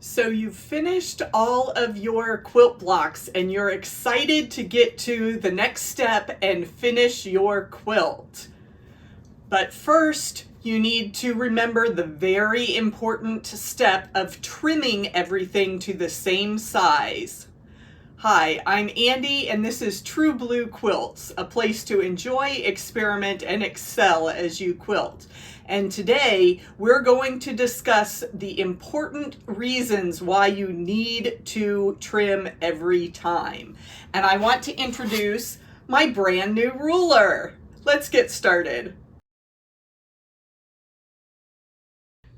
So you've finished all of your quilt blocks and you're excited to get to the next step and finish your quilt. But first, you need to remember the very important step of trimming everything to the same size. Hi, I'm Andy, and this is True Blue Quilts, a place to enjoy, experiment, and excel as you quilt. And today, we're going to discuss the important reasons why you need to trim every time. And I want to introduce my brand new ruler. Let's get started.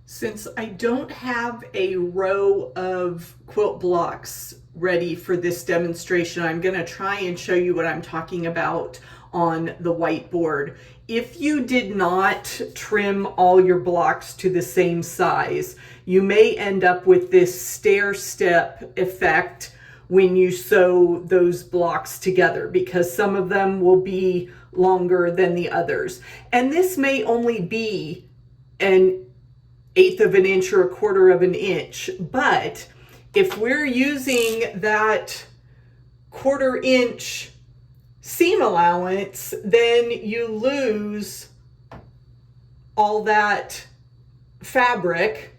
Since I don't have a row of quilt blocks ready for this demonstration, I'm going to try and show you what I'm talking about on the whiteboard. If you did not trim all your blocks to the same size, you may end up with this stair-step effect when you sew those blocks together, because some of them will be longer than the others. And this may only be an 1/8 of an inch or 1/4 of an inch. But if we're using that 1/4 inch seam allowance, then you lose all that fabric,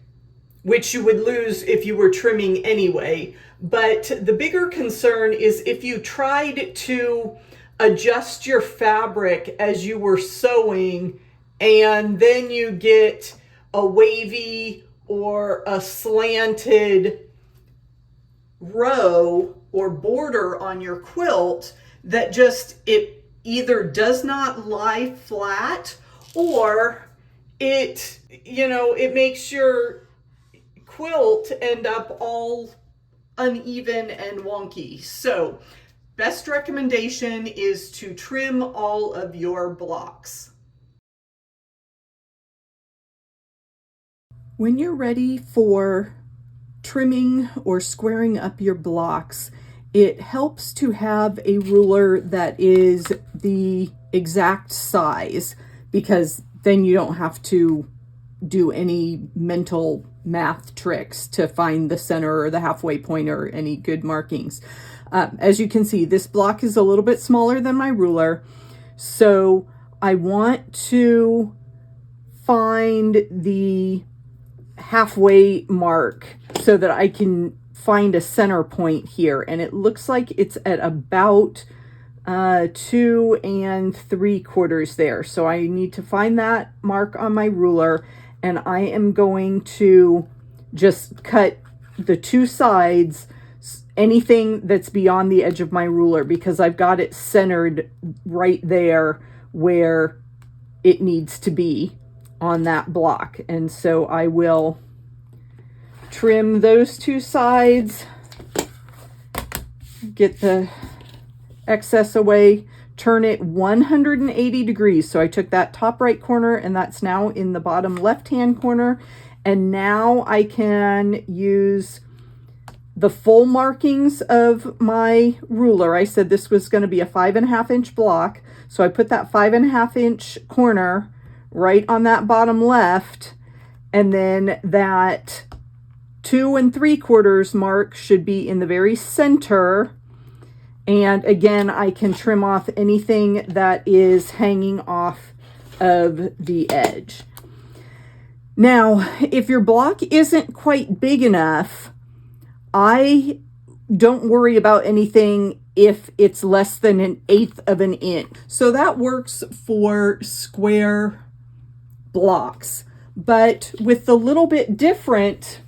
which you would lose if you were trimming anyway. But the bigger concern is if you tried to adjust your fabric as you were sewing, and then you get a wavy or a slanted row or border on your quilt that just, it either does not lie flat, or it makes your quilt end up all uneven and wonky. So best recommendation is to trim all of your blocks. When you're ready for trimming or squaring up your blocks, it helps to have a ruler that is the exact size, because then you don't have to do any mental math tricks to find the center or the halfway point or any good markings. As you can see, this block is a little bit smaller than my ruler, so I want to find the halfway mark so that I can find a center point here, and it looks like it's at about 2 3/4 there. So I need to find that mark on my ruler, and I am going to just cut the two sides, anything that's beyond the edge of my ruler, because I've got it centered right there where it needs to be on that block. And so I will trim those two sides, get the excess away, turn it 180 degrees. So I took that top right corner, and that's now in the bottom left hand corner. And now I can use the full markings of my ruler. I said this was going to be a 5.5 inch block, so I put that 5.5 inch corner right on that bottom left, and then that 2 3/4 mark should be in the very center. And again, I can trim off anything that is hanging off of the edge. Now, if your block isn't quite big enough, I don't worry about anything if it's less than 1/8 of an inch. So that works for square blocks. But with the little bit different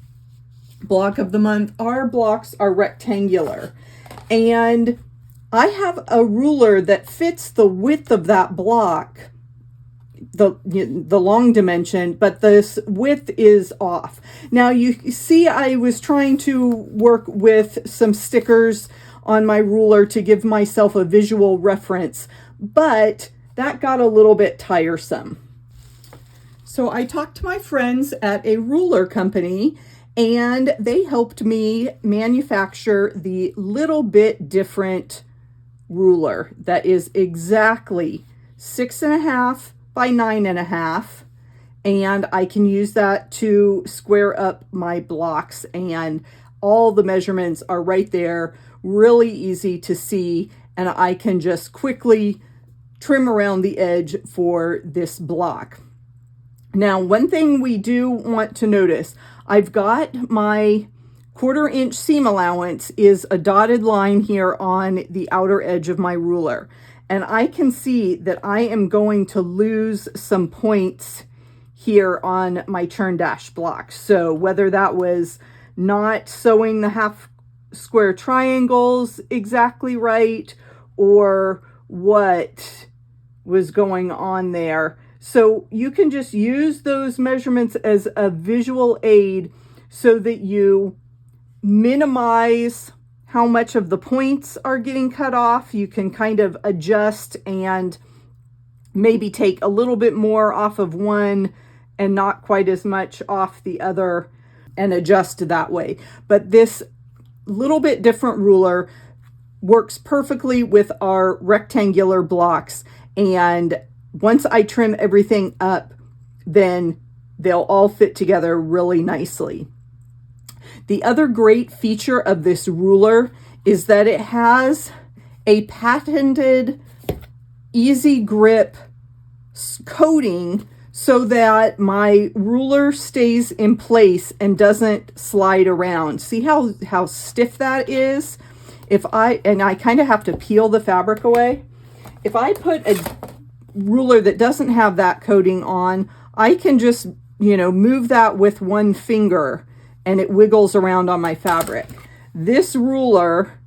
block of the month, our blocks are rectangular, and I have a ruler that fits the width of that block, the long dimension, but this width is off. Now you see I was trying to work with some stickers on my ruler to give myself a visual reference, but that got a little bit tiresome. So I talked to my friends at a ruler company, and they helped me manufacture the little bit different ruler that is exactly 6.5 by 9.5, and I can use that to square up my blocks, and all the measurements are right there, really easy to see, and I can just quickly trim around the edge for this block. Now, one thing we do want to notice, I've got my 1/4 inch seam allowance is a dotted line here on the outer edge of my ruler. And I can see that I am going to lose some points here on my churn dash block. So whether that was not sewing the half square triangles exactly right, or what was going on there. So you can just use those measurements as a visual aid so that you minimize how much of the points are getting cut off. You can kind of adjust and maybe take a little bit more off of one and not quite as much off the other, and adjust that way. But this little bit different ruler works perfectly with our rectangular blocks, and once I trim everything up, then they'll all fit together really nicely. The other great feature of this ruler is that it has a patented easy grip coating so that my ruler stays in place and doesn't slide around. See how stiff that is? And I kind of have to peel the fabric away. If I put a ruler that doesn't have that coating on, I can just, move that with one finger and it wiggles around on my fabric. This ruler,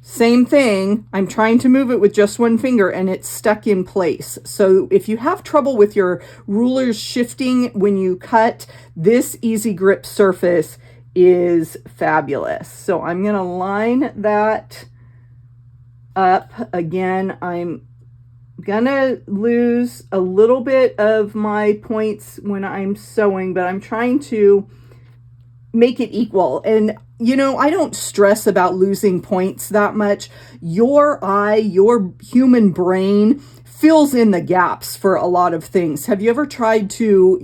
same thing. I'm trying to move it with just one finger and it's stuck in place. So if you have trouble with your rulers shifting when you cut, this easy grip surface is fabulous. So I'm going to line that up. Again, I'm gonna lose a little bit of my points when I'm sewing, but I'm trying to make it equal. And I don't stress about losing points that much. Your human brain fills in the gaps for a lot of things. Have you ever tried to,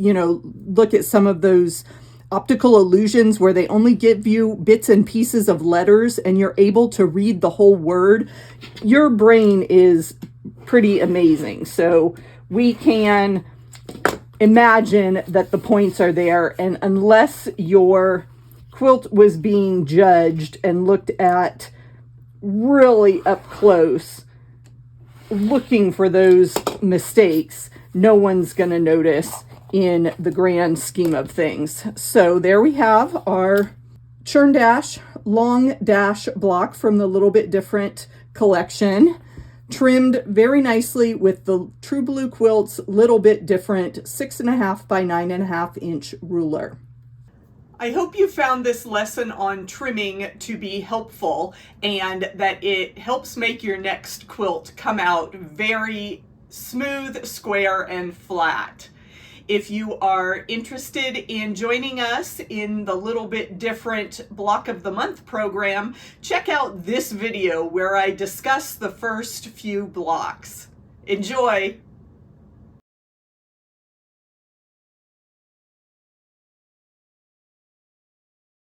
look at some of those optical illusions where they only give you bits and pieces of letters and you're able to read the whole word? Your brain is pretty amazing. So we can imagine that the points are there, and unless your quilt was being judged and looked at really up close, looking for those mistakes, no one's going to notice in the grand scheme of things. So there we have our churn dash long dash block from the Little Bit Different collection, trimmed very nicely with the True Blue Quilts Little Bit Different 6.5 by 9.5 inch ruler. I hope you found this lesson on trimming to be helpful and that it helps make your next quilt come out very smooth, square, and flat. If you are interested in joining us in the Little Bit Different Block of the Month program, check out this video where I discuss the first few blocks. Enjoy!